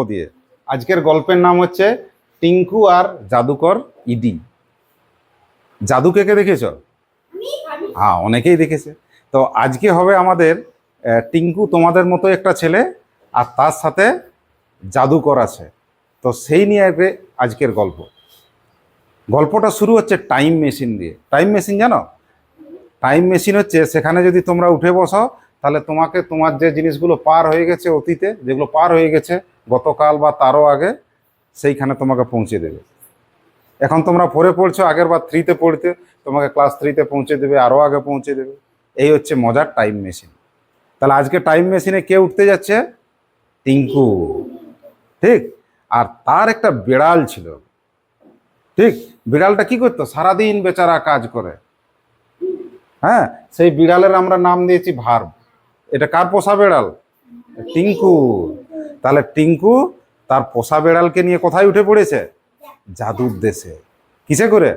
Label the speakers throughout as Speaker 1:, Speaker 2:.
Speaker 1: দিয়ে আজকের গল্পের নাম হচ্ছে টিঙ্কু আর জাদুকর ইডি। জাদু কে কে দেখেছ? হ্যাঁ, অনেকেই দেখেছে। তো আজকে হবে আমাদের টিঙ্কু তোমাদের মতো একটা ছেলে, আর তার সাথে জাদুকর আছে। তো সেই নিয়ে আজকের গল্প। গল্পটা শুরু হচ্ছে টাইম মেশিন দিয়ে। টাইম মেশিন জানো? টাইম মেশিন হচ্ছে সেখানে যদি তোমরা উঠে বসো, তাহলে তোমাকে তোমার যে জিনিসগুলো পার হয়ে গেছে অতীতে, যেগুলো পার হয়ে গেছে গতকাল বা তারও আগে, সেইখানে তোমাকে পৌঁছে দেবে। এখন তোমরা ফোরে পড়ছো, আগের বার থ্রিতে পড়তে তোমাকে ক্লাস থ্রিতে পৌঁছে দেবে, আরও আগে পৌঁছে দেবে। এই হচ্ছে মজার টাইম মেশিন। তাহলে আজকে টাইম মেশিনে কে উঠতে যাচ্ছে? টিঙ্কু। ঠিক। আর তার একটা বিড়াল ছিল। ঠিক। বিড়ালটা কি করতো? সারাদিন বেচারা কাজ করে। হ্যাঁ, সেই বিড়ালের আমরা নাম দিয়েছি ভার্ব। এটা কার পোষা বিড়াল? টিঙ্কু। তাহলে টিঙ্কু তার পোষা বিড়ালকে নিয়ে কোথায় উঠে পড়েছে? জাদুর দেশে। কিসে করে?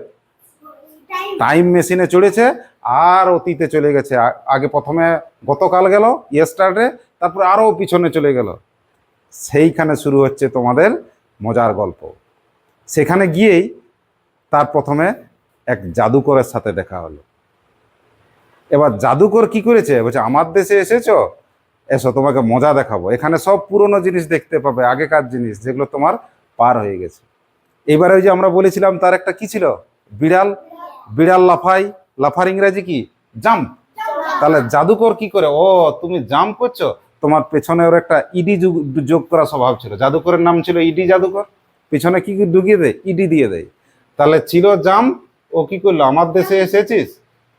Speaker 1: টাইম মেশিনে চড়েছে আর অতীতে চলে গেছে। আগে প্রথমে গতকাল গেল, ইয়েস্টারডে, তারপরে আরও পিছনে চলে গেল। সেইখানে শুরু হচ্ছে তোমাদের মজার গল্প। সেখানে গিয়েই তার প্রথমে এক জাদুকরের সাথে দেখা হলো। এবার জাদুকর কি করেছে? বলছে, আমার দেশে এসেছো, এসো তোমাকে মজা দেখাবো। এখানে সব পুরনো জিনিস দেখতে পাবে, আগেকার জিনিস যেগুলো তোমার পার হয়ে গেছে। এবারে ওই যে আমরা বলেছিলাম তার একটা কি ছিল? বিড়াল। বিড়াল লাফার ইংরেজি কি? জাম্প। তাহলে জাদুকর কি করে? ও, তুমি জাম্প করছো, তোমার পেছনে ওর একটা ইডি যোগ করা স্বভাব ছিল। জাদুকরের নাম ছিল ইডি জাদুকর। পিছনে কি ঢুকিয়ে দেয়? ইডি দিয়ে দেয়। তাহলে ছিল জাম্প, ও কি করলো? আমার দেশে এসেছিস,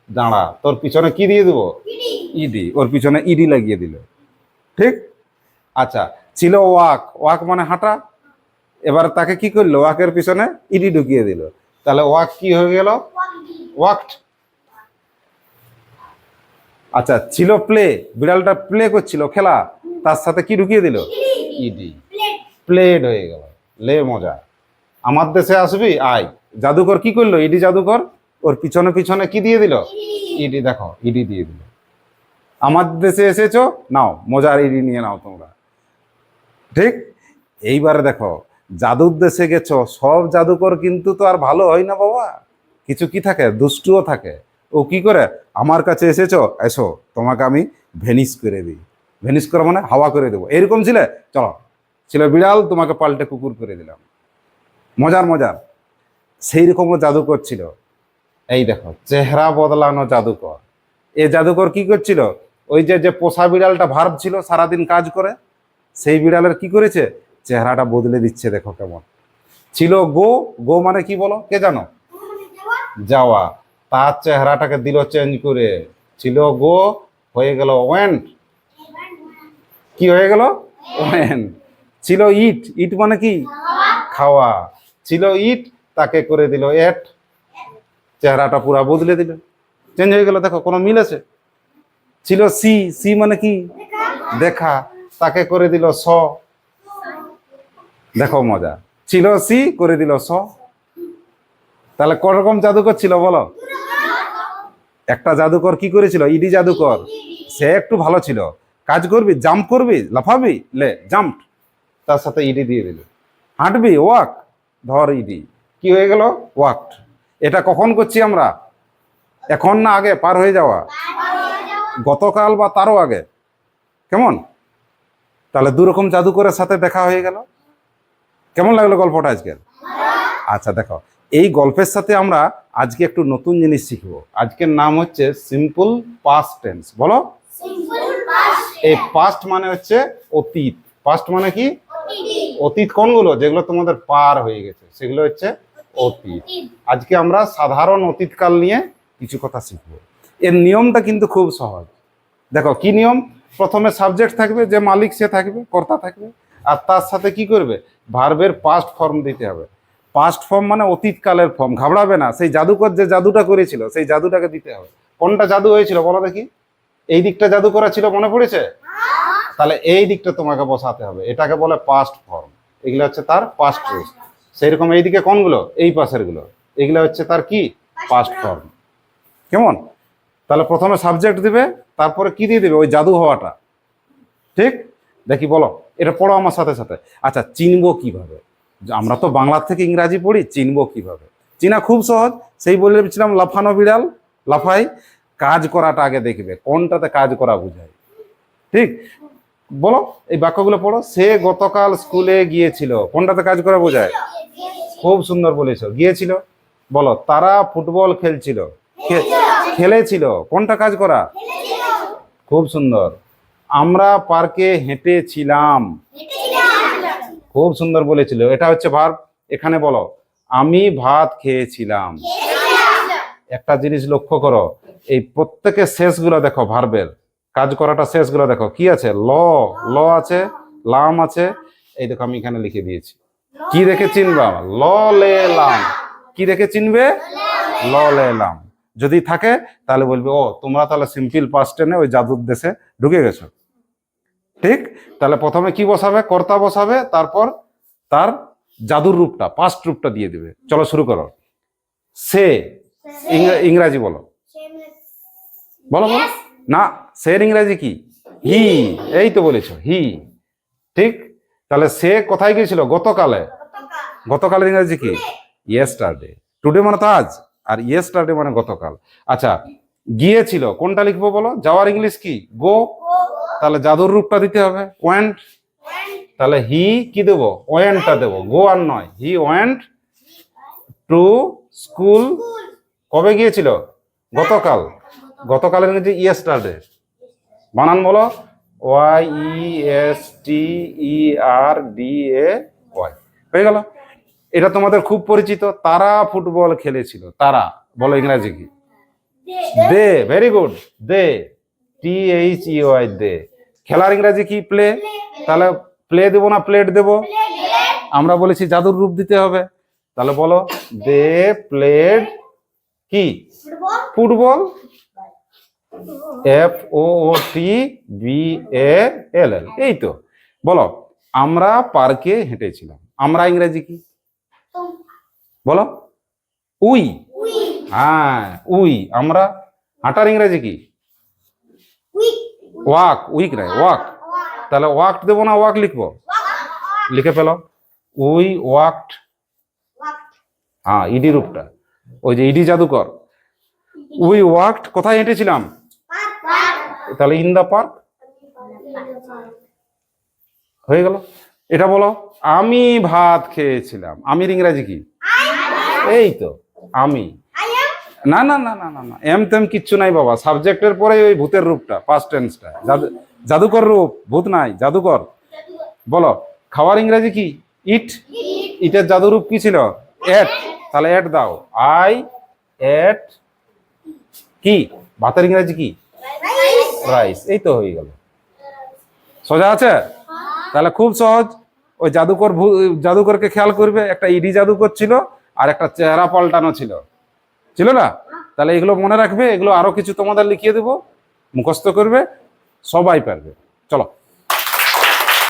Speaker 1: দাঁড়া, তোর পিছনে কি দিয়ে দেবো? ইডি। ওর পিছনে ইডি লাগিয়ে দিল। ঠিক। আচ্ছা, ছিল ওয়াক। ওয়াক মানে হাঁটা। এবার তাকে কি করলো? ওয়াকের পিছনে ইডি ঢুকিয়ে দিল। তাহলে ওয়াক কি হয়ে গেল? ওয়াকড। আচ্ছা, ছিল প্লে। বিড়ালটা প্লে করছিল, খেলা, তার সাথে কি ঢুকিয়ে দিল? ইডি। প্লেড হয়ে গেল। লে মজা। আমার দেশে আসবি, আয়। জাদুকর কি করলো? ইডি জাদুকর ওর পিছনে পিছনে কি দিয়ে দিল? ইডি। দেখো, ইডি দিয়ে দিল। আমার দেশে এসেছো, নাও মজার ইডি নিয়ে নাও তোমরা। ঠিক। এইবারে দেখো, জাদুর দেশে গেছো, সব জাদুকর কিন্তু তো আর ভালো হয় না বাবা। কিছু কি থাকে? দুষ্টুও থাকে। ও কি করে? আমার কাছে এসেছো, এসো তোমাকে আমি ভেনিস করে দিই। ভেনিস করা মানে হাওয়া করে দেবো, এরকম ছিলে, চলো। ছিল বিড়াল, তোমাকে পাল্টে কুকুর করে দিলাম। মজার মজার। সেই রকমও জাদুকর ছিল। এই দেখো, চেহারা বদলানো জাদুকর। এ জাদুকর কি করছিল? ওই যে পোষা বিড়ালটা ভার্ব ছিল, সারাদিন কাজ করে, সেই বিড়ালের কি করেছে? চেহারাটা বদলে দিচ্ছে। দেখো কেমন ছিল। গো। গো মানে কি বলো? কে জানো? যাওয়া। তার চেহারাটাকে দিল চেঞ্জ করে। ছিল গো, হয়ে গেল ওয়েন্ট। কি হয়ে গেল? ওয়েন্ট। ছিল ইট। ইট মানে কি? খাওয়া। ছিল ইট, তাকে করে দিল এট। চেহারাটা পুরা বদলে দিল, চেঞ্জ হয়ে গেল। দেখো কোনো মিল আছে? ছিল সি। সি মানে কি? দেখা। তাকে করে দিল স। দেখো মজা। ছিল সি, করে দিল স। তাহলে কোন জাদুকর ছিল বলো? একটা জাদুকর কি করেছিল? ইডি জাদুকর। সে একটু ভালো ছিল। কাজ করবি, জাম্প করবি, লাফাবি, লে জাম্প, তার সাথে ইডি দিয়ে দিল। হাঁটবি, ওয়াক, ধর ইডি। কি হয়ে গেল? ওয়াকড। এটা কখন করছি আমরা? এখন না আগে? পার হয়ে যাওয়া, গতকাল বা তারও আগে। কেমন? তাহলে দুরকম জাদুকরের সাথে দেখা হয়ে গেল। কেমন লাগলো গল্পটা আজকের? আচ্ছা দেখো, এই গল্পের সাথে আমরা আজকে একটু নতুন জিনিস শিখবো। আজকের নাম হচ্ছে সিম্পল পাস্ট টেন্স। বলো। এই পাস্ট মানে হচ্ছে অতীত। পাস্ট মানে কি? অতীত কোনগুলো? যেগুলো তোমাদের পার হয়ে গেছে, সেগুলো হচ্ছে অতীত। আজকে আমরা সাধারণ অতীতকাল নিয়ে কিছু কথা শিখবো। এর নিয়মটা কিন্তু খুব সহজ। দেখো কি নিয়ম? প্রথমে সাবজেক্ট থাকবে, যে মালিক সে থাকবে, কর্তা থাকবে, আর তার সাথে কি করবে? ভার্বের পাস্ট ফর্ম দিতে হবে। পাস্ট ফর্ম মানে অতীতকালের ফর্ম। ঘাবড়াবে না। সেই জাদুকর যে জাদুটা করেছিল, সেই জাদুটাকে দিতে হবে। কোনটা জাদু হয়েছিল বলো দেখি? এই দিকটা জাদু করা ছিল, মনে পড়েছে? তাহলে এই দিকটা তোমাকে বসাতে হবে। এটাকে বলে পাস্ট ফর্ম। এগুলো হচ্ছে তার পাস্ট টেন্স। সেই রকম এইদিকে কোনগুলো? এই পাশের গুলো, এগুলো হচ্ছে তার কি? Past form. কেমন? তাহলে প্রথমে সাবজেক্ট দিবে, তারপরে কি দিয়ে দিবে? ওই জাদু হওয়াটা। ঠিক। দেখি বলো, এটা পড়ো আমার সাথে সাথে। আচ্ছা, চিনবো কিভাবে? আমরা তো বাংলা থেকে ইংরাজি পড়ি, চিনবো কিভাবে? চিনা খুব সহজ। সেই বলে দিয়েছিলাম লাফানো বিড়াল লাফাই। কাজ করাটা আগে দেখবে, কোনটাতে কাজ করা বোঝায়। ঠিক, বলো এই বাক্যগুলো পড়ো। সে গতকাল স্কুলে গিয়েছিল, কোনটাতে কাজ করা বোঝায়? খুব সুন্দর বলেছো, গিয়েছিল। বলো, তারা ফুটবল খেলছিল, খেলেছিল, কোনটা কাজ করা? খুব সুন্দর। আমরা পার্কে হেঁটেছিলাম, খুব সুন্দর বলেছিল, এটা হচ্ছে ভার্ব। এখানে বলো, আমি ভাত খেয়েছিলাম। একটা জিনিস লক্ষ্য করো, এই প্রত্যেকের শেষগুলো দেখো, ভার্বের কাজ করাটা শেষগুলো দেখো কি আছে? ল, ল আছে, লাম আছে। এই দেখো আমি এখানে লিখে দিয়েছি। কি দেখে চিনবা? ল লে লাম। কি দেখে চিনবে? ল লে লাম। যদি থাকে তাহলে বলবে ও তোমরা তাহলে সিম্পল পাস্ট টেনে ওই জাদুর দেশে ঢুকে গেছো। ঠিক, তাহলে প্রথমে কি বসাবে? কর্তা বসাবে, তারপর তার জাদুর রূপটা, পাস্ট রূপটা দিয়ে দিবে। চলো শুরু করো। সে, ইংরাজি বলো, বলো বলো। না, সের ইংরাজি কি? হি। এই তো বলেছো, হি। ঠিক, তাহলে সে কোথায় গিয়েছিল? গতকালে। গতকালের ইংরাজি কি? ইয়েস্টারডে। টুডে মানে তো আজ, আর ইয়েস্টারডে মানে গতকাল। আচ্ছা, গিয়েছিল, কোনটা লিখবো বলো? যাওয়ার ইংলিশ কি? গো। তাহলে জাদুর রূপটা দিতে হবে ওয়েন্ট। তাহলে হি কি দেবো? ওয়েন্টটা দেবো, গো আর নয়। He went to school. কবে গিয়েছিল? গতকাল। গতকালের ইংরেজি ইয়েস্টারডে। বানান বলো, Y E S T E R D A Y. হয়ে গেল। এটা তোমাদের খুব পরিচিত। তারা ফুটবল খেলেছিল। তারা বলো ইংরাজি কি? দে। ভেরি গুড, দে। টি এইচ ই ওয়াই, দে। খেলার ইংরাজি কি? প্লে। তাহলে প্লে দেবো না প্লেট দেবো? আমরা বলেছি জাদুর রূপ দিতে হবে। তাহলে বলো, দে প্লেড কি? Football. F O T B A L L. এই তো। বলো, আমরা পার্কে হেঁটেছিলাম। আমরা ইংরেজি কি? বলো, উই। হ্যাঁ, উই। আমরা। হাঁটার ইংরেজি কি? ওয়াক। উইক নাই, ওয়াক। তাহলে ওয়াক দেবো না ওয়াক লিখবো? লিখে ফেলো, উই ওয়াকড। হ্যাঁ, ইডি রূপটা, ওই যে ইডি জাদুকর। উই ওয়াকড, কোথায় হেঁটেছিলাম? তাহলে ইন দা পার্ক। হয়ে গেল। এটা বলো, আমি ভাত খেয়েছিলাম। আমির ইংরাজি কি? এই তো, আমি। না না না না না না, এম তেম কিচ্ছু নাই বাবা। সাবজেক্টের পরে ওই ভূতের রূপটা, পাস্ট টেন্সটা, জাদুকর রূপ। ভূত নাই, জাদুকর। বলো, খাওয়ার ইংরাজি কি? ইট। ইটের জাদু রূপ কি ছিল? এট। তাহলে এট দাও, আই এট কি? ভাতের ইংরাজি কি? রাইস। এই তো হয়ে গেল। সোজা আছে? তাহলে খুব সহজ। ওই জাদুকর, জাদুকরকে খেয়াল করবে, একটা ইডি জাদুকর ছিল আর একটা চেহারা পাল্টানো ছিল, ছিল না? তাহলে এগুলো মনে রাখবে। এগুলো আরো কিছু তোমাদের লিখিয়ে দেবো, মুখস্থ করবে, সবাই পারবে। চলো।